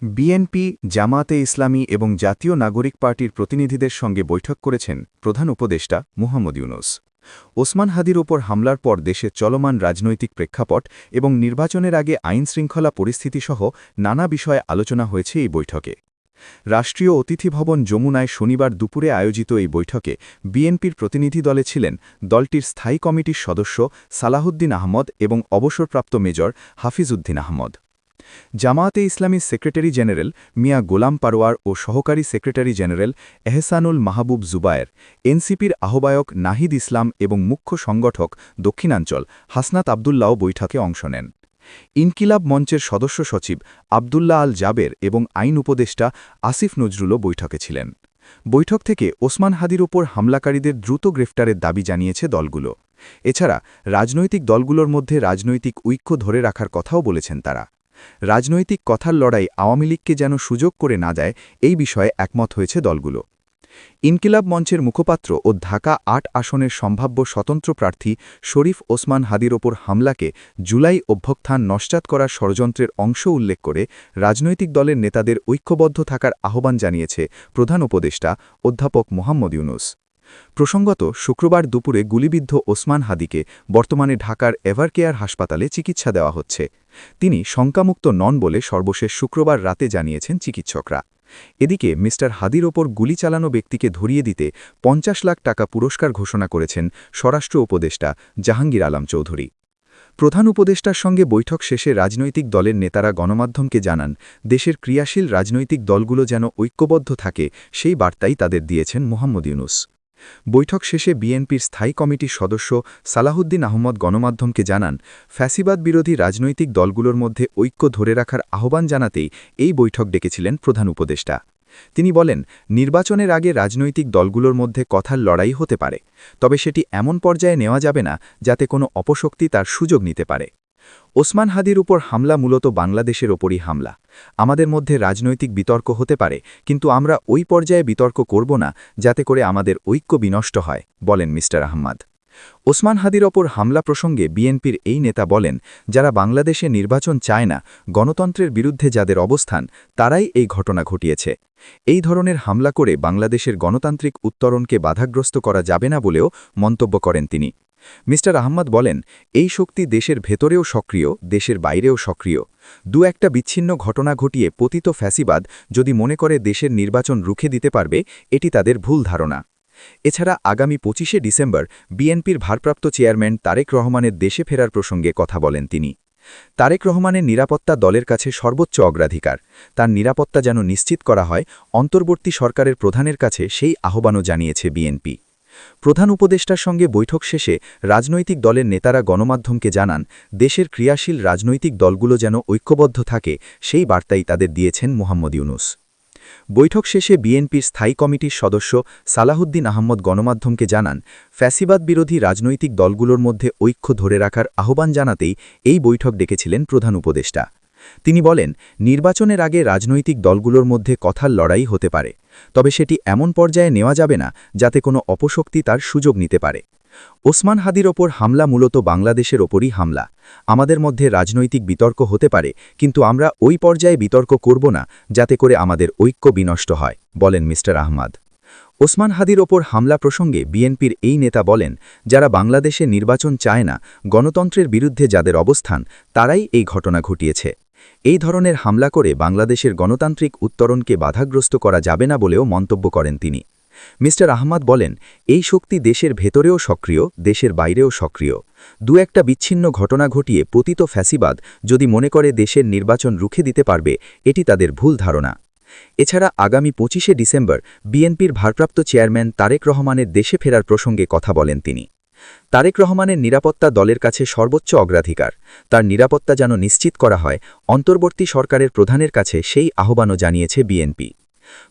BNP, জামায়াতে ইসলামী এবং জাতীয় নাগরিক পার্টির প্রতিনিধিদের সঙ্গে বৈঠক করেছেন প্রধান উপদেষ্টা মুহাম্মদ ইউনূস। ওসমান হাদির ওপর হামলার পর দেশে চলমান রাজনৈতিক প্রেক্ষাপট এবং নির্বাচনের আগে আইনশৃঙ্খলা পরিস্থিতিসহ নানা বিষয়ে আলোচনা হয়েছে এই বৈঠকে। রাষ্ট্রীয় অতিথি ভবন যমুনায় শনিবার দুপুরে আয়োজিত এই বৈঠকে বিএনপির প্রতিনিধি দলে ছিলেন দলটির স্থায়ী কমিটির সদস্য সালাহুদ্দিন আহমদ এবং অবসরপ্রাপ্ত মেজর হাফিজ উদ্দিন আহমদ। জামায়াতে ইসলামীর সেক্রেটারি জেনারেল মিয়া গোলাম পারোয়ার ও সহকারী সেক্রেটারি জেনারেল এহসানুল মাহবুব জুবায়ের, এনসিপির আহ্বায়ক নাহিদ ইসলাম এবং মুখ্য সংগঠক দক্ষিণাঞ্চল হাসনাত আবদুল্লাও বৈঠকে অংশ নেন। ইনকিলাব মঞ্চের সদস্য সচিব আবদুল্লাহ আল জাবের এবং আইন উপদেষ্টা আসিফ নজরুলও বৈঠকে ছিলেন। বৈঠক থেকে ওসমান হাদির ওপর হামলাকারীদের দ্রুত গ্রেফতারের দাবি জানিয়েছে দলগুলো। এছাড়া রাজনৈতিক দলগুলোর মধ্যে রাজনৈতিক ঐক্য ধরে রাখার কথাও বলেছেন তারা। রাজনৈতিক কথার লড়াই আওয়ামী লীগকে যেন সুযোগ করে না দেয়, এই বিষয়ে একমত হয়েছে দলগুলো। ইনকিলাব মঞ্চের মুখপাত্র ও ঢাকা ৮ আসনের সম্ভাব্য স্বতন্ত্র প্রার্থী শরীফ ওসমান হাদির ওপর হামলাকে জুলাই অভ্যুত্থান নস্যাৎ করার ষড়যন্ত্রের অংশ উল্লেখ করে রাজনৈতিক দলের নেতাদের ঐক্যবদ্ধ থাকার আহ্বান জানিয়েছে প্রধান উপদেষ্টা অধ্যাপক মুহাম্মদ ইউনূস। প্রসঙ্গত, শুক্রবার দুপুরে গুলিবিদ্ধ ওসমান হাদিকে বর্তমানে ঢাকার এভারকেয়ার হাসপাতালে চিকিৎসা দেওয়া হচ্ছে। তিনি শঙ্কামুক্ত নন বলে সর্বশেষ শুক্রবার রাতে জানিয়েছেন চিকিৎসকরা। এদিকে মি হাদির ওপর গুলি চালানো ব্যক্তিকে ধরিয়ে দিতে ৫০ লাখ টাকা পুরস্কার ঘোষণা করেছেন স্বরাষ্ট্র উপদেষ্টা জাহাঙ্গীর আলম চৌধুরী। প্রধান উপদেষ্টার সঙ্গে বৈঠক শেষে রাজনৈতিক দলের নেতারা গণমাধ্যমকে জানান, দেশের ক্রিয়াশীল রাজনৈতিক দলগুলো যেন ঐক্যবদ্ধ থাকে, সেই বার্তাই তাদের দিয়েছেন মুহাম্মদ ইউনূস। বৈঠক শেষে বিএনপির স্থায়ী কমিটির সদস্য সালাহুদ্দিন আহমদ গণমাধ্যমকে জানান, ফ্যাসিবাদ বিরোধী রাজনৈতিক দলগুলোর মধ্যে ঐক্য ধরে রাখার আহ্বান জানাতেই এই বৈঠক ডেকেছিলেন প্রধান উপদেষ্টা। তিনি বলেন, নির্বাচনের আগে রাজনৈতিক দলগুলোর মধ্যে কথার লড়াই হতে পারে, তবে সেটি এমন পর্যায়ে নেওয়া যাবে না যাতে কোনো অপশক্তি তার সুযোগ নিতে পারে। ওসমান হাদির উপর হামলা মূলত বাংলাদেশের ওপরই হামলা। আমাদের মধ্যে রাজনৈতিক বিতর্ক হতে পারে, কিন্তু আমরা ওই পর্যায়ে বিতর্ক করব না যাতে করে আমাদের ঐক্য বিনষ্ট হয়, বলেন মি আহমদ। ওসমান হাদির ওপর হামলা প্রসঙ্গে বিএনপির এই নেতা বলেন, যারা বাংলাদেশে নির্বাচন চায় না, গণতন্ত্রের বিরুদ্ধে যাদের অবস্থান, তারাই এই ঘটনা ঘটিয়েছে। এই ধরনের হামলা করে বাংলাদেশের গণতান্ত্রিক উত্তরণকে বাধাগ্রস্ত করা যাবে না বলেও মন্তব্য করেন তিনি। মি আহমদ বলেন, এই শক্তি দেশের ভেতরেও সক্রিয়, দেশের বাইরেও সক্রিয়। একটা বিচ্ছিন্ন ঘটনা ঘটিয়ে পতিত ফ্যাসিবাদ যদি মনে করে দেশের নির্বাচন রুখে দিতে পারবে, এটি তাদের ভুল ধারণা। এছাড়া আগামী ২৫শে ডিসেম্বর বিএনপির ভারপ্রাপ্ত চেয়ারম্যান তারেক রহমানের দেশে ফেরার প্রসঙ্গে কথা বলেন তিনি। তারেক রহমানের নিরাপত্তা দলের কাছে সর্বোচ্চ অগ্রাধিকার। তার নিরাপত্তা যেন নিশ্চিত করা হয়, অন্তর্বর্তী সরকারের প্রধানের কাছে সেই আহ্বানও জানিয়েছে বিএনপি। প্রধান উপদেষ্টার সঙ্গে বৈঠক শেষে রাজনৈতিক দলের নেতারা গণমাধ্যমকে জানান, দেশের ক্রিয়াশীল রাজনৈতিক দলগুলো যেন ঐক্যবদ্ধ থাকে, সেই বার্তাই তাদের দিয়েছেন মুহাম্মদ ইউনূস। বৈঠক শেষে বিএনপির স্থায়ী কমিটির সদস্য সালাহুদ্দিন আহমদ গণমাধ্যমকে জানান, ফ্যাসিবাদ বিরোধী রাজনৈতিক দলগুলোর মধ্যে ঐক্য ধরে রাখার আহ্বান জানাতেই এই বৈঠক ডেকেছিলেন প্রধান উপদেষ্টা। তিনি বলেন, নির্বাচনের আগে রাজনৈতিক দলগুলোর মধ্যে কথার লড়াই হতে পারে, তবে সেটি এমন পর্যায়ে নেওয়া যাবে না যাতে কোনো অপশক্তি তার সুযোগ নিতে পারে। ওসমান হাদির ওপর হামলা মূলত বাংলাদেশের ওপরই হামলা। আমাদের মধ্যে রাজনৈতিক বিতর্ক হতে পারে, কিন্তু আমরা ওই পর্যায়ে বিতর্ক করব না যাতে করে আমাদের ঐক্য বিনষ্ট হয়, বলেন মি আহমদ। ওসমান হাদির ওপর হামলা প্রসঙ্গে বিএনপির এই নেতা বলেন, যারা বাংলাদেশে নির্বাচন চায় না, গণতন্ত্রের বিরুদ্ধে যাদের অবস্থান, তারাই এই ঘটনা ঘটিয়েছে। এই ধরনের হামলা করে বাংলাদেশের গণতান্ত্রিক উত্তরণকে বাধাগ্রস্ত করা যাবে না বলেও মন্তব্য করেন তিনি। মি আহমদ বলেন, এই শক্তি দেশের ভেতরেও সক্রিয়, দেশের বাইরেও সক্রিয়। একটা বিচ্ছিন্ন ঘটনা ঘটিয়ে পতিত ফ্যাসিবাদ যদি মনে করে দেশের নির্বাচন রুখে দিতে পারবে, এটি তাদের ভুল ধারণা। এছাড়া আগামী ২৫শে ডিসেম্বর বিএনপির ভারপ্রাপ্ত চেয়ারম্যান তারেক রহমানের দেশে ফেরার প্রসঙ্গে কথা বলেন তিনি। তারেক রহমানের নিরাপত্তা দলের কাছে সর্বোচ্চ অগ্রাধিকার। তার নিরাপত্তা যেন নিশ্চিত করা হয়, অন্তর্বর্তী সরকারের প্রধানের কাছে সেই আহ্বানও জানিয়েছে বিএনপি।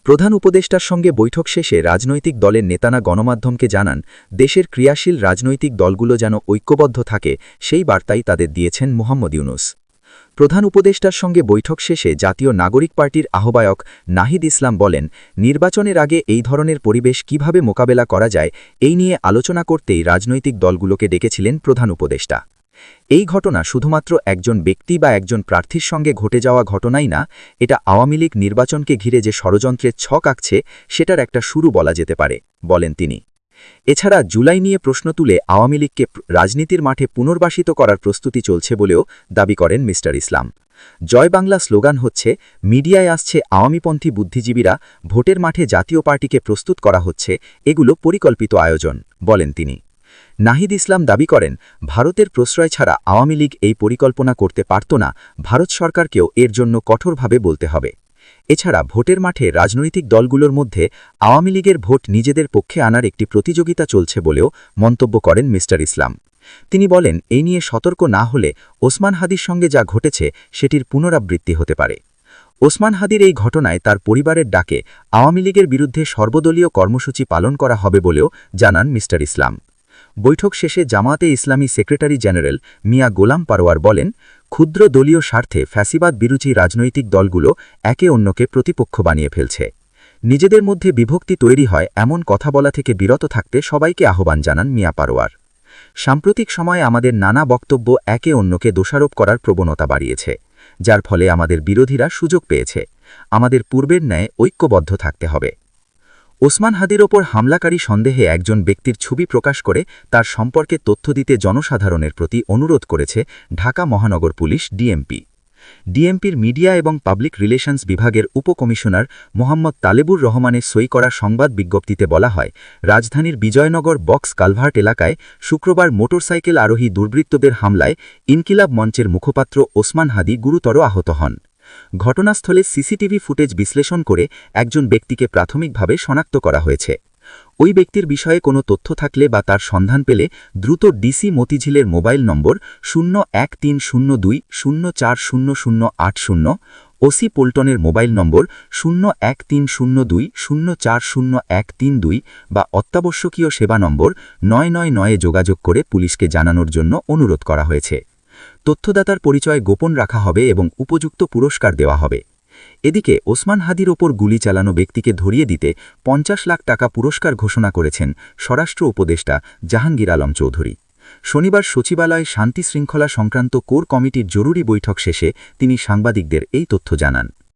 প্রধান উপদেষ্টার সঙ্গে বৈঠক শেষে রাজনৈতিক দলের নেতারা গণমাধ্যমকে জানান, দেশের ক্রিয়াশীল রাজনৈতিক দলগুলো যেন ঐক্যবদ্ধ থাকে, সেই বার্তাই তাদের দিয়েছেন মুহাম্মদ ইউনূস। প্রধান উপদেষ্টার সঙ্গে বৈঠক শেষে জাতীয় নাগরিক পার্টির আহ্বায়ক নাহিদ ইসলাম বলেন, নির্বাচনের আগে এই ধরনের পরিবেশ কিভাবে মোকাবেলা করা যায়, এই নিয়ে আলোচনা করতেই রাজনৈতিক দলগুলোকে ডেকেছিলেন প্রধান উপদেষ্টা। এই ঘটনা শুধুমাত্র একজন ব্যক্তি বা একজন প্রার্থীর সঙ্গে ঘটে যাওয়া ঘটনাই না, এটা আওয়ামী লীগ নির্বাচনকে ঘিরে যে ষড়যন্ত্রের ছক আঁকছে সেটার একটা শুরু বলা যেতে পারে, বলেন তিনি। এছাড়া জুলাই নিয়ে প্রশ্ন তুলে আওয়ামী লীগকে রাজনীতির মাঠে পুনর্বাসিত করার প্রস্তুতি চলছে বলেও দাবি করেন মি. ইসলাম। জয় বাংলা স্লোগান হচ্ছে, মিডিয়ায় আসছে আওয়ামীপন্থী বুদ্ধিজীবীরা, ভোটের মাঠে জাতীয় পার্টিকে প্রস্তুত করা হচ্ছে, এগুলো পরিকল্পিত আয়োজন, বলেন তিনি। নাহিদ ইসলাম দাবি করেন, ভারতের প্রশ্রয় ছাড়া আওয়ামী লীগ এই পরিকল্পনা করতে পারত না, ভারত সরকারকেও এর জন্য কঠোরভাবে বলতে হবে। এছাড়া ভোটের মাঠে রাজনৈতিক দলগুলোর মধ্যে আওয়ামী লীগের ভোট নিজেদের পক্ষে আনার একটি প্রতিযোগিতা চলছে বলেও মন্তব্য করেন মি. ইসলাম। তিনি বলেন, এই নিয়ে সতর্ক না হলে ওসমান হাদির সঙ্গে যা ঘটেছে সেটির পুনরাবৃত্তি হতে পারে। ওসমান হাদির এই ঘটনায় তার পরিবারের ডাকে আওয়ামী লীগের বিরুদ্ধে সর্বদলীয় কর্মসূচি পালন করা হবে বলেও জানান মি. ইসলাম। বৈঠক শেষে জামায়াতে ইসলামী সেক্রেটারি জেনারেল মিয়া গোলাম পারোয়ার বলেন, ক্ষুদ্র দলীয় স্বার্থে ফ্যাসিবাদ বিরোধী রাজনৈতিক দলগুলো একে অন্যকে প্রতিপক্ষ বানিয়ে ফেলছে। নিজেদের মধ্যে বিভক্তি তৈরি হয় এমন কথা বলা থেকে বিরত থাকতে সবাইকে আহ্বান জানান মিয়া পারোয়ার। সাম্প্রতিক সময়ে আমাদের নানা বক্তব্য একে অন্যকে দোষারোপ করার প্রবণতা বাড়িয়েছে, যার ফলে আমাদের বিরোধীরা সুযোগ পেয়েছে। আমাদের পূর্বের ন্যায় ঐক্যবদ্ধ থাকতে হবে। ওসমান হাদির ওপর হামলাকারী সন্দেহে একজন ব্যক্তির ছবি প্রকাশ করে তার সম্পর্কে তথ্য দিতে জনসাধারণের প্রতি অনুরোধ করেছে ঢাকা মহানগর পুলিশ ডিএমপি। ডিএমপির মিডিয়া এবং পাবলিক রিলেশনস বিভাগের উপকমিশনার মোহাম্মদ তালেবুর রহমানের সই করা সংবাদ বিজ্ঞপ্তিতে বলা হয়, রাজধানীর বিজয়নগর বক্স কালভার্ট এলাকায় শুক্রবার মোটরসাইকেল আরোহী দুর্বৃত্তদের হামলায় ইনকিলাব মঞ্চের মুখপাত্র ওসমান হাদি গুরুতর আহত হন। ঘটনাস্থলে সিসিটিভি ফুটেজ বিশ্লেষণ করে একজন ব্যক্তিকে প্রাথমিকভাবে শনাক্ত করা হয়েছে। ওই ব্যক্তির বিষয়ে কোনো তথ্য থাকলে বা তার সন্ধান পেলে দ্রুত ডিসি মতিঝিলের মোবাইল নম্বর 013020040080, ওসি পল্টনের মোবাইল নম্বর 013020040132 বা অত্যাবশ্যকীয় সেবা নম্বর 999-এ যোগাযোগ করে পুলিশকে জানানোর জন্য অনুরোধ করা হয়েছে। তথ্যদাতার পরিচয় গোপন রাখা হবে এবং উপযুক্ত পুরস্কার দেওয়া হবে। এদিকে ওসমান হাদির ওপর গুলি চালানো ব্যক্তিকে ধরিয়ে দিতে 50 লাখ টাকা পুরস্কার ঘোষণা করেছেন স্বরাষ্ট্র উপদেষ্টা জাহাঙ্গীর আলম চৌধুরী। শনিবার সচিবালয়ে শান্তি শৃঙ্খলা সংক্রান্ত কোর কমিটির জরুরি বৈঠক শেষে তিনি সাংবাদিকদের এই তথ্য জানান।